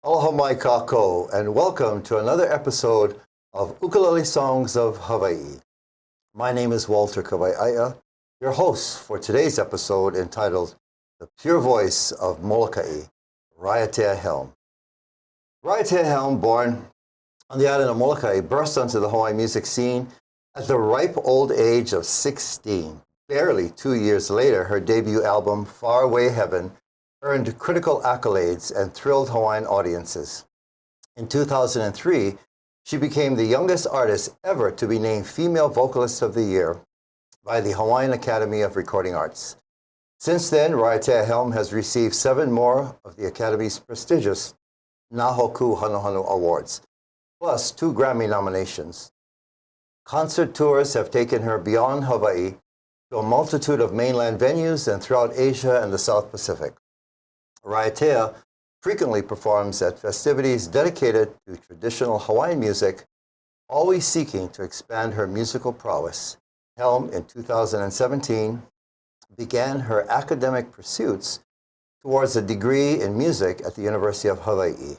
Aloha mai kako, and welcome to another episode of Ukulele Songs of Hawaii. My name is Walter Kawaiaiea, your host for today's episode entitled The Pure Voice of Moloka'i, Raiatea Helm. Raiatea Helm, born on the island of Moloka'i, burst onto the Hawaiian music scene at the ripe old age of 16. Barely 2 years later, her debut album, Far Away Heaven, earned critical accolades and thrilled Hawaiian audiences. In 2003, she became the youngest artist ever to be named Female Vocalist of the Year by the Hawaiian Academy of Recording Arts. Since then, Raiatea Helm has received 7 more of the Academy's prestigious Nahoku Hanuhanu Awards, plus 2 Grammy nominations. Concert tours have taken her beyond Hawaii to a multitude of mainland venues and throughout Asia and the South Pacific. Raiatea frequently performs at festivities dedicated to traditional Hawaiian music, always seeking to expand her musical prowess. Helm, in 2017, began her academic pursuits towards a degree in music at the University of Hawaii.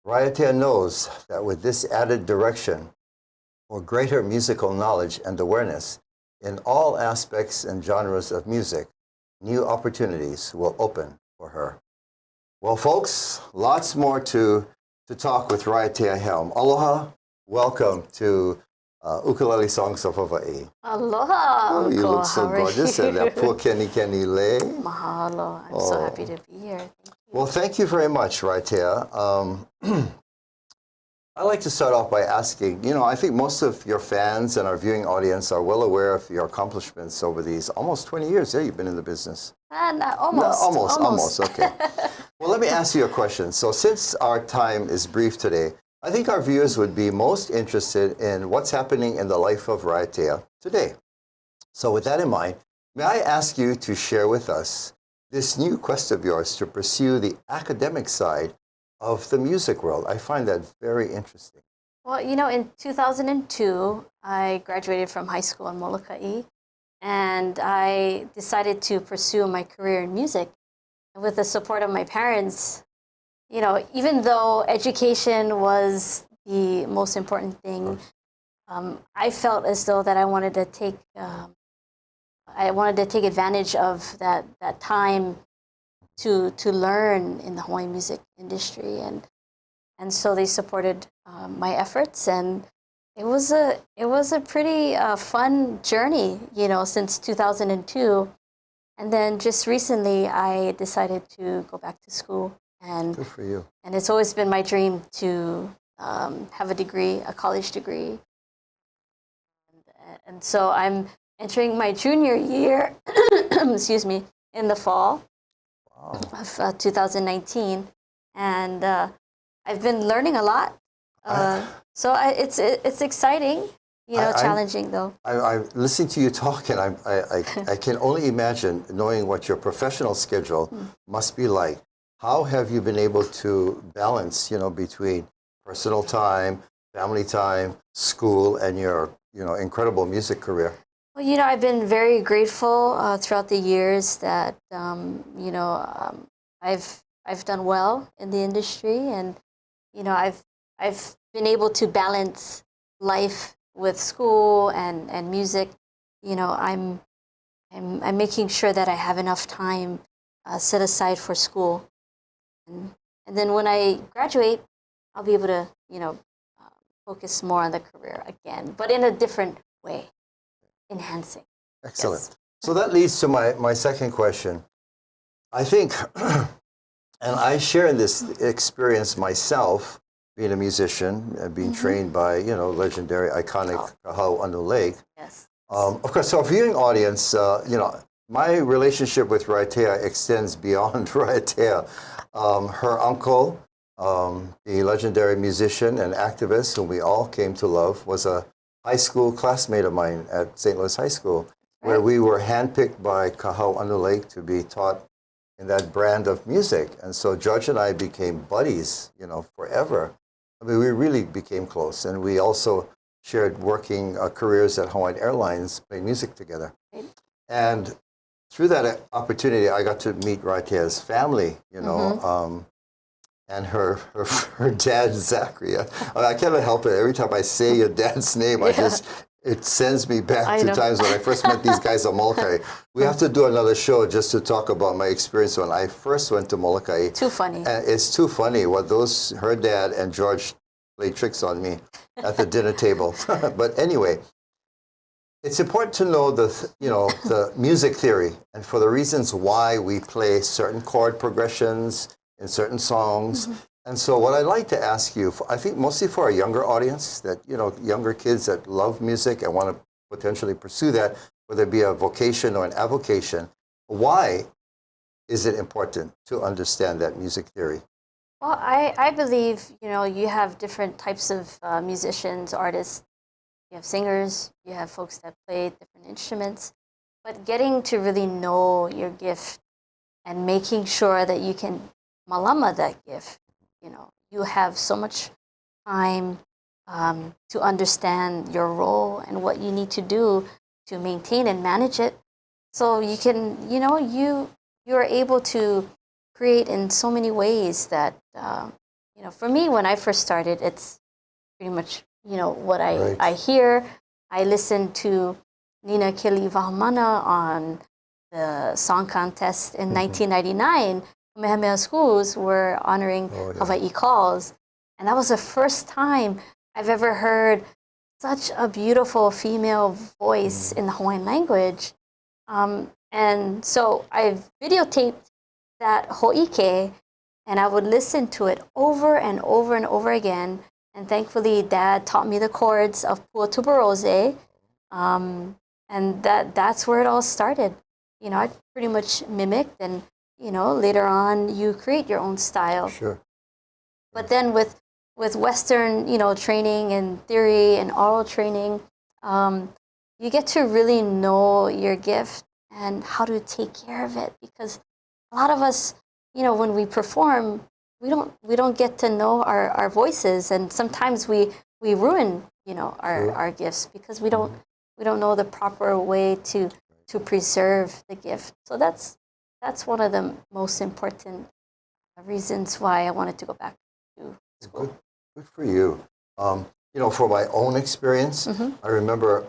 Raiatea knows that with this added direction for greater musical knowledge and awareness in all aspects and genres of music, new opportunities will open for her. Well, folks, lots more to talk with Raiatea Helm. Aloha, welcome to Ukulele Songs of Hawaii. Aloha, Oh, you Uncle. look so How are gorgeous, you? and that poor Kenny Le. Mahalo. I'm so happy to be here. Thank you. Well, thank you very much, Raiatea. I'd like to start off by asking, I think most of your fans and our viewing audience are well aware of your accomplishments over these almost 20 years. Yeah, you've been in the business. Almost. Okay. Well, let me ask you a question. So since our time is brief today, I think our viewers would be most interested in what's happening in the life of Raiatea today. So with that in mind, may I ask you to share with us this new quest of yours to pursue the academic side of the music world? I find that very interesting. Well, in 2002, I graduated from high school in Moloka'i, and I decided to pursue my career in music. And with the support of my parents, even though education was the most important thing, I felt as though that I wanted to take advantage of that time to learn in the Hawaiian music industry, and so they supported my efforts, and it was a pretty fun journey, since 2002. And then just recently, I decided to go back to school, and good for you. And it's always been my dream to have a college degree, and so I'm entering my junior year, excuse me, in the fall of 2019, and I've been learning a lot. So it's exciting, challenging though. I'm listening to you talk, and I can only imagine, knowing what your professional schedule must be like. How have you been able to balance, between personal time, family time, school, and your, incredible music career? Well, I've been very grateful throughout the years that I've done well in the industry, and I've been able to balance life with school and music. I'm making sure that I have enough time set aside for school, and then when I graduate, I'll be able to focus more on the career again, but in a different way. Enhancing. Excellent. Yes. So that leads to my second question. I think, and I share in this experience myself, being a musician, being trained by, legendary, iconic Kahau Anu Lake. Yes. Of course, so our viewing audience, my relationship with Raiatea extends beyond Raiatea. Her uncle, the legendary musician and activist whom we all came to love, was a high school classmate of mine at St. Louis High School, where we were handpicked by Kahau Anu Lake to be taught in that brand of music. And so George and I became buddies, forever. I mean, we really became close. And we also shared working careers at Hawaiian Airlines, playing music together. And through that opportunity, I got to meet Raiatea's family, and her dad, Zachary. I can't help it. Every time I say your dad's name, it sends me back to times when I first met these guys at Moloka'i. We have to do another show just to talk about my experience when I first went to Moloka'i. Too funny. And it's too funny what her dad and George played tricks on me at the dinner table. But anyway, it's important to know the music theory and for the reasons why we play certain chord progressions in certain songs. And so what I'd like to ask you, I think mostly for a younger audience, that, younger kids that love music and want to potentially pursue that, whether it be a vocation or an avocation, why is it important to understand that music theory? Well, I believe, you have different types of musicians, artists. You have singers, you have folks that play different instruments. But getting to really know your gift and making sure that you can malama that gift, you have so much time to understand your role and what you need to do to maintain and manage it. So you can, you're able to create in so many ways that, for me, when I first started, it's pretty much, what I hear. I listened to Nina Kili Vahamana on the song contest in 1999. Kamehameha schools were honoring Hawaii calls. And that was the first time I've ever heard such a beautiful female voice in the Hawaiian language. And so I videotaped that ho'ike, and I would listen to it over and over and over again. And thankfully, Dad taught me the chords of Pua Tuberose. And that's where it all started. I pretty much mimicked, and later on, you create your own style. Sure. But then with Western, training and theory and oral training, you get to really know your gift and how to take care of it. Because a lot of us, when we perform, we don't get to know our voices, and sometimes we ruin, our gifts because we don't know the proper way to preserve the gift. So that's one of the most important reasons why I wanted to go back to school. Good for you. For my own experience, I remember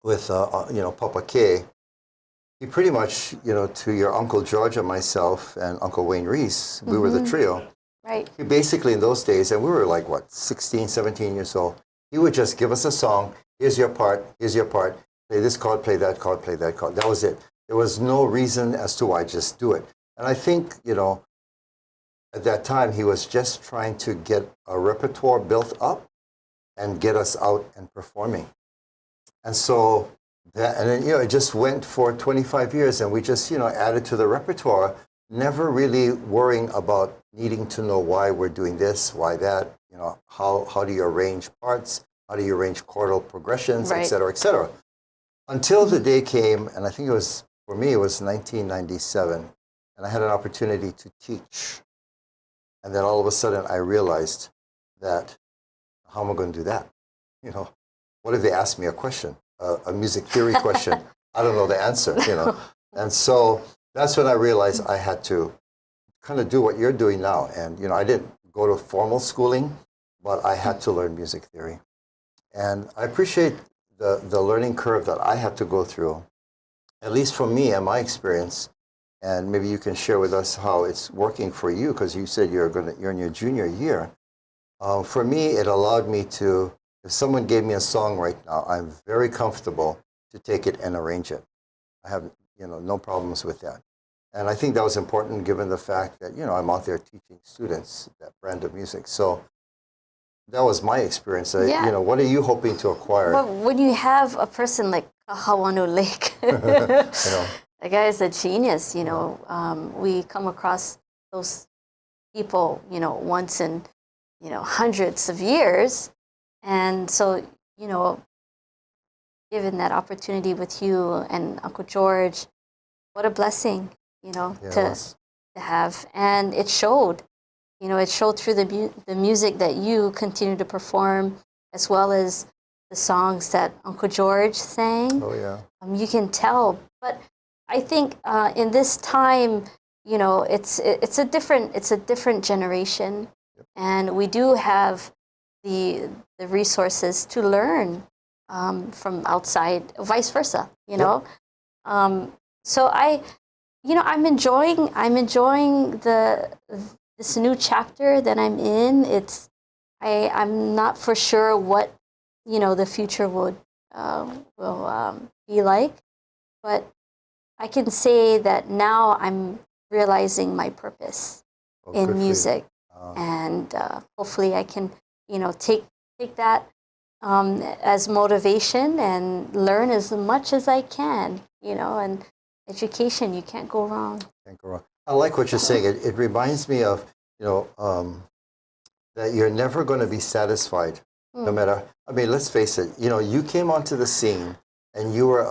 with Papa K. He pretty much, to your Uncle George and myself and Uncle Wayne Reese, we were the trio. Right. He basically in those days, and we were like, 16, 17 years old, he would just give us a song. Here's your part. Play this chord, play that chord, play that chord. That was it. There was no reason as to why, just do it. And I think, at that time, he was just trying to get a repertoire built up and get us out and performing. And so, and then, it just went for 25 years, and we just, added to the repertoire, never really worrying about needing to know why we're doing this, why that, how do you arrange parts, how do you arrange chordal progressions, et cetera, et cetera. Until the day came, and I think for me, it was 1997, and I had an opportunity to teach. And then all of a sudden, I realized that, how am I going to do that? What if they ask me a question, a music theory question? I don't know the answer, And so that's when I realized I had to kind of do what you're doing now. And, I didn't go to formal schooling, but I had to learn music theory. And I appreciate the learning curve that I had to go through, at least for me and my experience. And maybe you can share with us how it's working for you, because you said you're in your junior year. For me, it allowed me to, if someone gave me a song right now, I'm very comfortable to take it and arrange it. I have, no problems with that. And I think that was important given the fact that, I'm out there teaching students that brand of music. So that was my experience. What are you hoping to acquire? Well, when you have a person like Kahawanu Lake, the guy is a genius. We come across those people, once in, hundreds of years. And so, given that opportunity with you and Uncle George, what a blessing, to have. And it showed. It showed through the music that you continue to perform, as well as the songs that Uncle George sang. Oh, yeah. You can tell. But I think in this time, you know, it's a different generation, and we do have the resources to learn from outside, vice versa. You know, so I'm enjoying this new chapter that I'm in. I'm not for sure what the future will be like, but I can say that now I'm realizing my purpose in music, and hopefully I can take that as motivation and learn as much as I can. And education, you can't go wrong. Can't go wrong. I like what you're saying. It reminds me of that you're never going to be satisfied, no matter. I mean, let's face it. You came onto the scene, and you were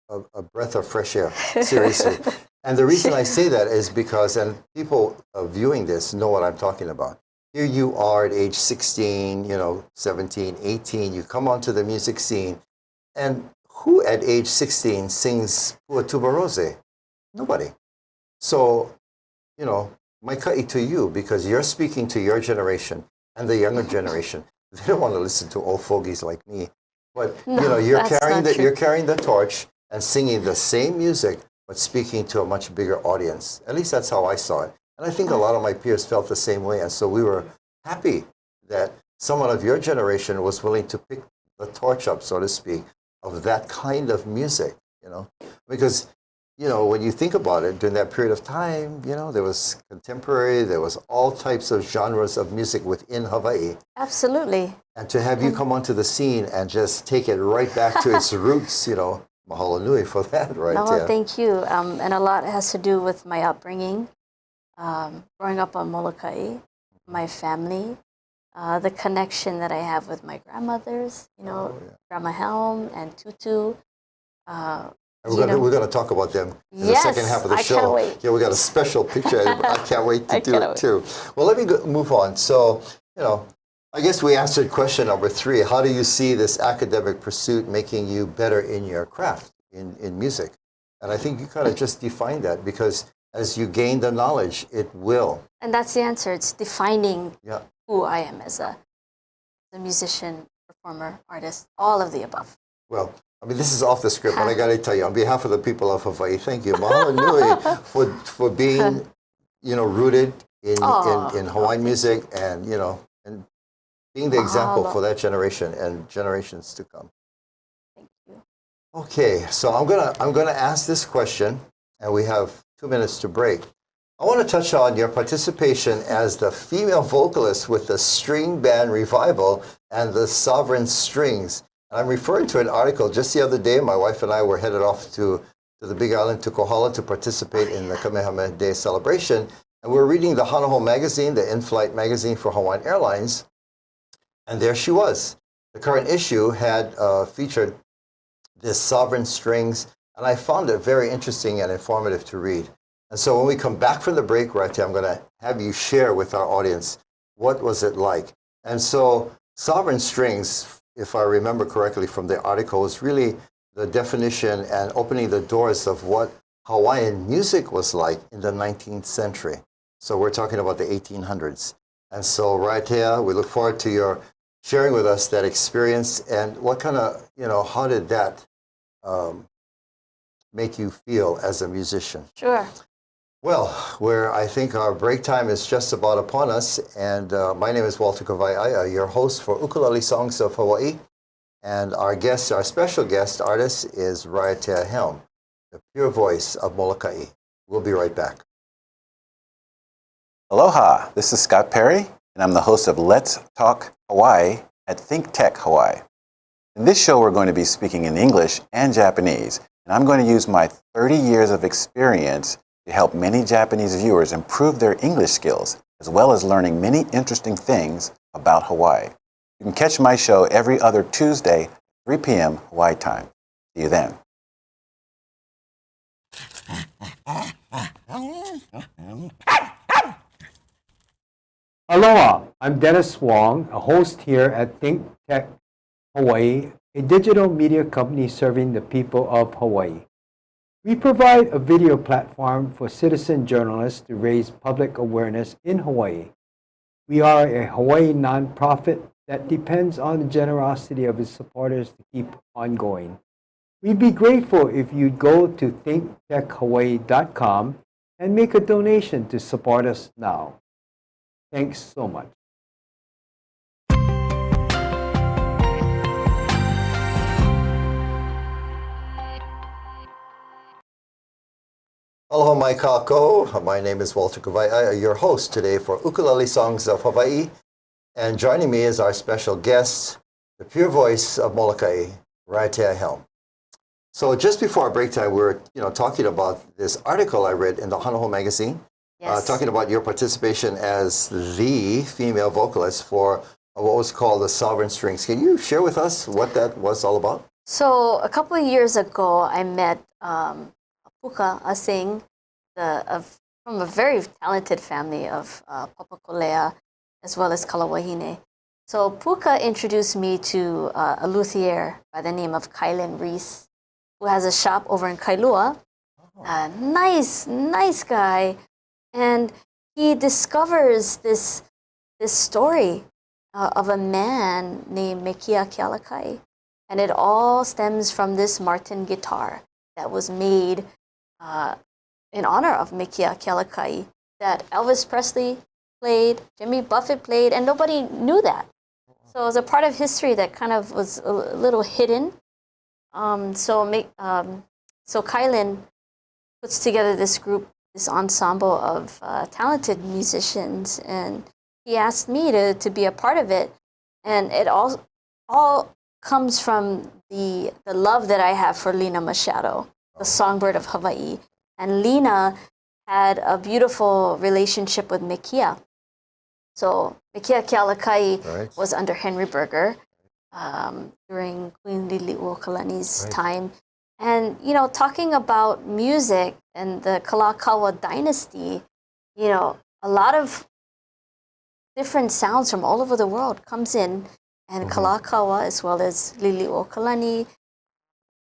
a breath of fresh air. Seriously. And the reason I say that is because, and people viewing this know what I'm talking about. Here you are at age 16, 17, 18. You come onto the music scene, and who at age 16 sings Pua Tubarose? Nobody. So, Moloka'i to you, because you're speaking to your generation and the younger generation. They don't want to listen to old fogies like me. But, you're carrying the torch and singing the same music, but speaking to a much bigger audience. At least that's how I saw it. And I think a lot of my peers felt the same way. And so we were happy that someone of your generation was willing to pick the torch up, so to speak, of that kind of music, because, when you think about it, during that period of time, there was contemporary, there was all types of genres of music within Hawaii. Absolutely. And to have you come onto the scene and just take it right back to its roots, mahalo nui for that, right? No, thank you. And a lot has to do with my upbringing, growing up on Moloka'i, my family, the connection that I have with my grandmothers, Grandma Helm and Tutu. We're going to talk about them in the second half of the show. I can't wait. Yeah, we got a special picture. I can't wait to do it too. Well, let me move on. So, I guess we answered question number 3. How do you see this academic pursuit making you better in your craft, in music? And I think you kind of just defined that, because as you gain the knowledge, it will. And that's the answer. It's defining who I am as a musician, performer, artist, all of the above. Well, I mean, this is off the script, but I got to tell you, on behalf of the people of Hawaii, thank you. Mahalo nui for being, rooted in Hawaiian music, and, and being the example for that generation and generations to come. Thank you. Okay, so I'm gonna ask this question, and we have 2 minutes to break. I want to touch on your participation as the female vocalist with the String Band Revival and the Sovereign Strings. I'm referring to an article just the other day. My wife and I were headed off to the Big Island, to Kohala, to participate in the Kamehameha Day celebration. And we were reading the Hanaho magazine, the in-flight magazine for Hawaiian Airlines. And there she was. The current issue had featured this Sovereign Strings, and I found it very interesting and informative to read. And so when we come back from the break, Raiatea, I'm going to have you share with our audience, what was it like? And so Sovereign Strings, if I remember correctly from the article, is really the definition and opening the doors of what Hawaiian music was like in the 19th century. So we're talking about the 1800s. And so, Raiatea, we look forward to your sharing with us that experience, and what kind of, how did that make you feel as a musician? Sure. Well, I think our break time is just about upon us, and my name is Walter Kawaiaiea, your host for Ukulele Songs of Hawaii, and our special guest artist is Raiatea Helm, the pure voice of Moloka'i. We'll be right back. Aloha, this is Scott Perry, and I'm the host of Let's Talk Hawaii at ThinkTech Hawaii. In this show, we're going to be speaking in English and Japanese, and I'm going to use my 30 years of experience to help many Japanese viewers improve their English skills, as well as learning many interesting things about Hawaii. You can catch my show every other Tuesday, 3 p.m. Hawaii time. See you then. Aloha, I'm Dennis Wong, a host here at ThinkTech Hawaii, a digital media company serving the people of Hawaii. We provide a video platform for citizen journalists to raise public awareness in Hawaii. We are a Hawaii nonprofit that depends on the generosity of its supporters to keep on going. We'd be grateful if you'd go to thinktechhawaii.com and make a donation to support us now. Thanks so much. Aloha mai kākou. My name is Walter Kawaiaiea, your host today for Ukulele Songs of Hawaii. And joining me is our special guest, the pure voice of Moloka'i, Raiatea Helm. So just before our break time, we were talking about this article I read in the Hanaho magazine, Yes. talking about your participation as the female vocalist for what was called the Sovereign Strings. Can you share with us what that was all about? So a couple of years ago, I met Puka, a sing, from a very talented family of Papakolea, as well as Kalawahine. So Puka introduced me to a luthier by the name of Kylan Reese, who has a shop over in Kailua. Nice guy. And he discovers this story of a man named Mekia Kealakai. And it all stems from this Martin guitar that was made in honor of Mekia Kealakai, that Elvis Presley played, Jimmy Buffett played, and nobody knew that. So it was a part of history that kind of was a little hidden. So Kylan puts together this group, this ensemble of talented musicians, and he asked me to be a part of it. And it all comes from the love that I have for Lina Machado, the songbird of Hawaii. And Lina had a beautiful relationship with Mekia. So Mekia Kealakai was under Henry Berger during Queen Liliuokalani's time. And, talking about music and the Kalakaua dynasty, a lot of different sounds from all over the world comes in. And Kalakaua, as well as Liliuokalani,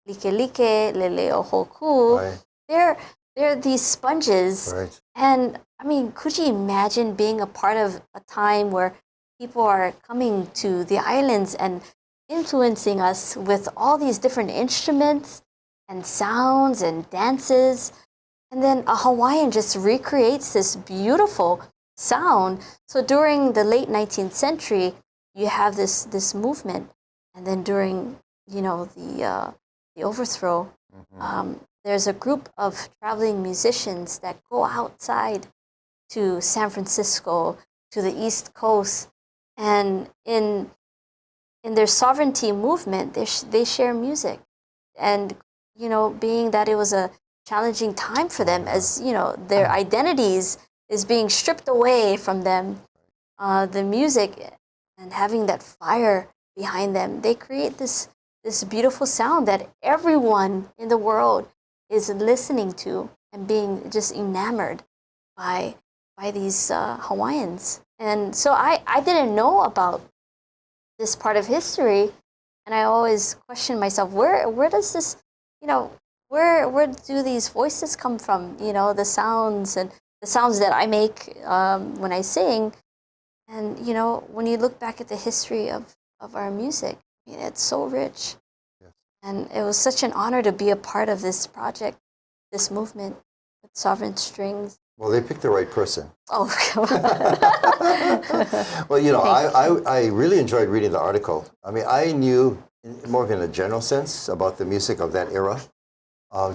Likelike, Leleohoku, they're these sponges. Right. And I mean, could you imagine being a part of a time where people are coming to the islands and influencing us with all these different instruments and sounds and dances? And then a Hawaiian just recreates this beautiful sound. So during the late 19th century, you have this movement. And then during, the overthrow, there's a group of traveling musicians that go outside to San Francisco, to the East Coast, and in their sovereignty movement, they share music. And, being that it was a challenging time for them, as, their identities is being stripped away from them, the music and having that fire behind them, they create this beautiful sound that everyone in the world is listening to and being just enamored by these Hawaiians. And so I didn't know about this part of history, and I always question myself, where does this, where do these voices come from? The sounds and the sounds that I make when I sing. And when you look back at the history of our music, it's so rich. And it was such an honor to be a part of this project, this movement with Sovereign Strings. Well, they picked the right person. Oh, well, I really enjoyed reading the article. I mean, I knew more in a general sense about the music of that era,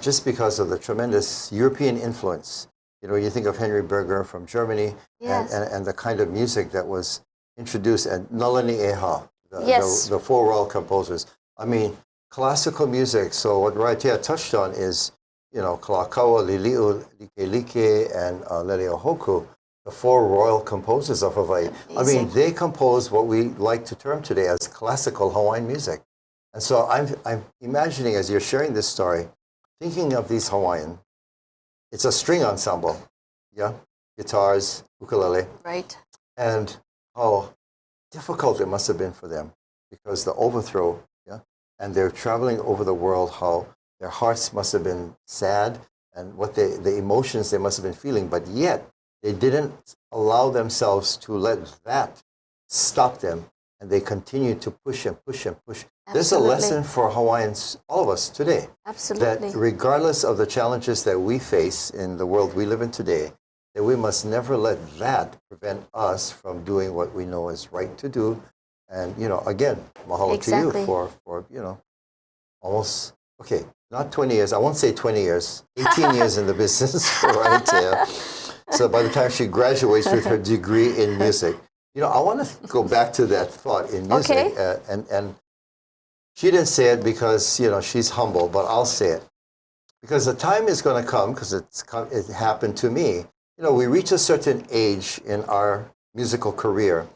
just because of the tremendous European influence. You think of Henry Berger from Germany, Yes. and the kind of music that was introduced, and Nalani Eha, Yes. the four royal composers. I mean, classical music. So what Raiatea touched on is, Kalakaua, Liliu, Likelike, and Leleohoku, the four royal composers of Hawaii. Amazing. I mean, they compose what we like to term today as classical Hawaiian music. And so I'm imagining, as you're sharing this story, thinking of these Hawaiian, it's a string ensemble, guitars, ukulele, right. and how difficult it must have been for them, because the overthrow, and they're traveling over the world, how Their hearts must have been sad, and the emotions they must have been feeling, but yet they didn't allow themselves to let that stop them, and they continued to push and push and push. There's a lesson for Hawaiians, all of us today, Absolutely. that regardless of the challenges that we face in the world we live in today, that we must never let that prevent us from doing what we know is right to do. And, again, mahalo to you for almost, okay, not 20 years, I won't say 20 years, 18 years in the business for Raiatea. So by the time she graduates with her degree in music, I want to go back to that thought in music. Okay. And she didn't say it because, she's humble, but I'll say it. Because the time is going to come, because it happened to me. We reach a certain age in our musical career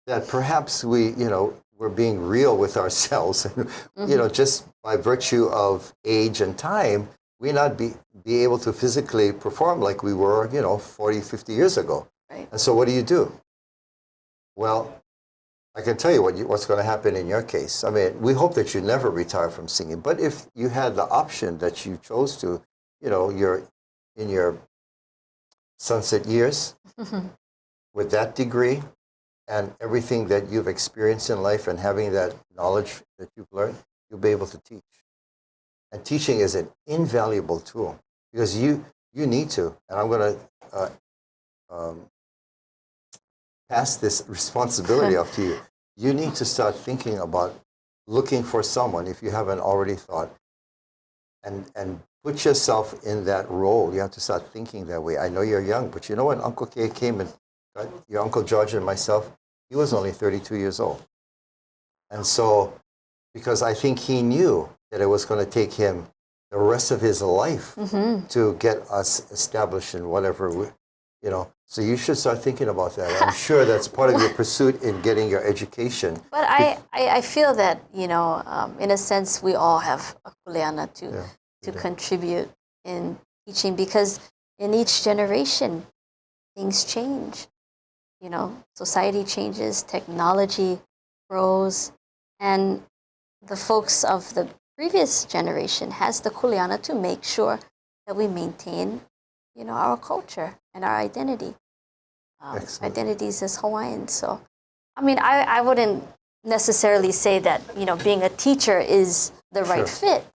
that perhaps we're being real with ourselves. And, just by virtue of age and time, we not be able to physically perform like we were, 40, 50 years ago. Right. And so what do? Well, I can tell you what's going to happen in your case. I mean, we hope that you never retire from singing. But if you had the option that you chose to, you're in your sunset years with that degree and everything that you've experienced in life and having that knowledge that you've learned, you'll be able to teach. And teaching is an invaluable tool because you need to. And I'm going to pass this responsibility off to you. You need to start thinking about looking for someone, if you haven't already thought, and put yourself in that role. You have to start thinking that way. I know you're young, but when Uncle Kay came and got your Uncle George and myself, he was only 32 years old. And so, because I think he knew that it was going to take him the rest of his life to get us established in whatever, So you should start thinking about that. I'm sure that's part of your pursuit in getting your education. But I feel that, in a sense, we all have a kuleana to contribute in teaching because in each generation, things change. Society changes, technology grows, and the folks of the previous generation has the kuleana to make sure that we maintain, our culture and our identity. Identities as Hawaiians. So, I mean, I wouldn't necessarily say that, being a teacher is the right fit,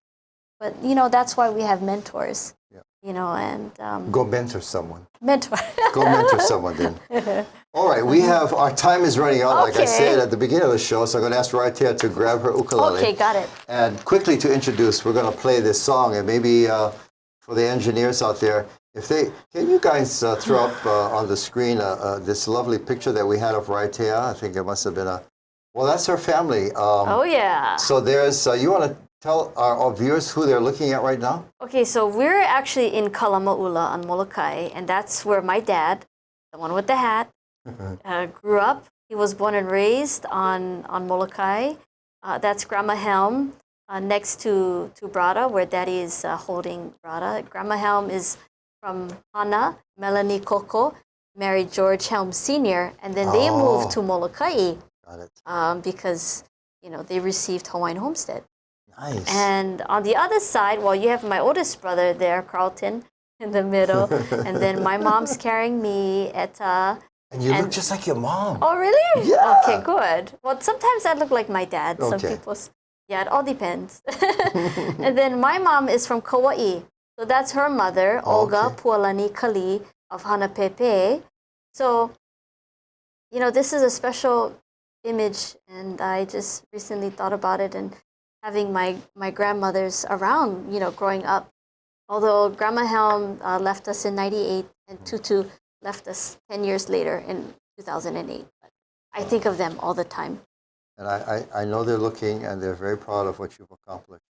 but, that's why we have mentors, and... Go mentor someone. Mentor. Go mentor someone then. All right, our time is running out, like I said at the beginning of the show, so I'm going to ask Raiatea to grab her ukulele. Okay, got it. And quickly to introduce, we're going to play this song, and maybe for the engineers out there, can you guys throw up on the screen this lovely picture that we had of Raiatea? I think it must have been that's her family. Oh, yeah. So there's, you want to tell our viewers who they're looking at right now? Okay, so we're actually in Kalama'ula on Moloka'i, and that's where my dad, the one with the hat, grew up. He was born and raised on Moloka'i. That's Grandma Helm next to Brada, where Daddy is holding Brada. Grandma Helm is from Hana. Melanie Koko married George Helm Sr., and then they moved to Moloka'i because, they received Hawaiian homestead. Nice. And on the other side, you have my oldest brother there, Carlton, in the middle, and then my mom's carrying me, Etta. And you look just like your mom. Oh, really? Yeah. Okay, good. Well, sometimes I look like my dad. Okay. Some people, it all depends. And then my mom is from Kauai. So that's her mother, Olga Pualani Kali of Hanapepe. So, this is a special image, and I just recently thought about it and having my grandmothers around, growing up. Although Grandma Helm left us in 98 and Tutu left us 10 years later in 2008. But I think of them all the time. And I know they're looking, and they're very proud of what you've accomplished.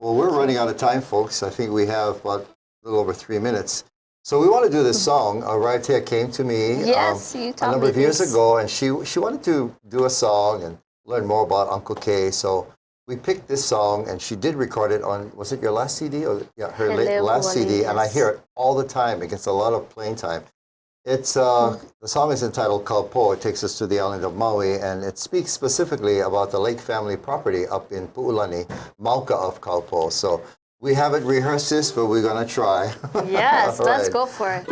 Well, we're running out of time, folks. I think we have about a little over 3 minutes. So we want to do this song. Raiatea came to me a number of years ago, and she wanted to do a song and learn more about Uncle Kay. So we picked this song, and she did record it on, was it your last CD? Or her last CD, yes. And I hear it all the time. It gets a lot of playing time. It's the song is entitled Kaupo. It takes us to the island of Maui, and it speaks specifically about the Lake family property up in Pu'ulani, Mauka of Kaupo. So We haven't rehearsed this, but we're going to try. Yes, All let's right. go for it.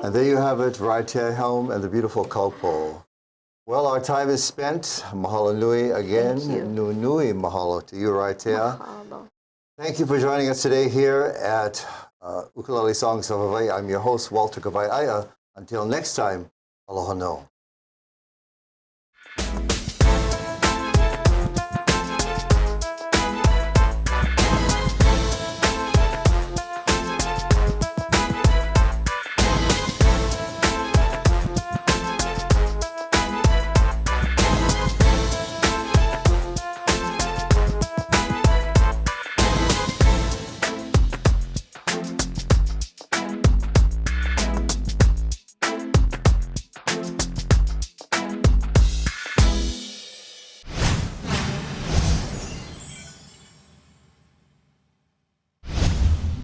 And there you have it, Raiatea Helm and the beautiful kaupo. Well, our time is spent. Mahalo nui again. Thank you. Nui mahalo to you, Raiatea. Mahalo. Thank you for joining us today here at Ukulele Songs of Hawaii. I'm your host, Walter Kawaiaiea. Until next time, aloha no.